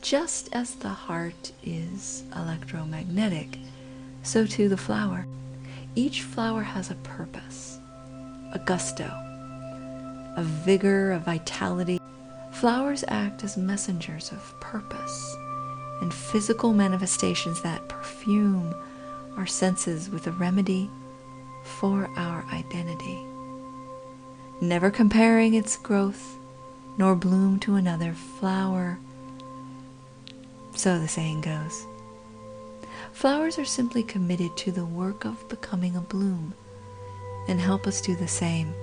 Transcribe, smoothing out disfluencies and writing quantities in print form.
Just as the heart is electromagnetic, so too the flower. Each flower has a purpose, a gusto, a vigor, a vitality. Flowers act as messengers of purpose and physical manifestations that perfume our senses with a remedy for our identity. Never comparing its growth nor bloom to another flower, so the saying goes. Flowers are simply committed to the work of becoming a bloom and help us do the same.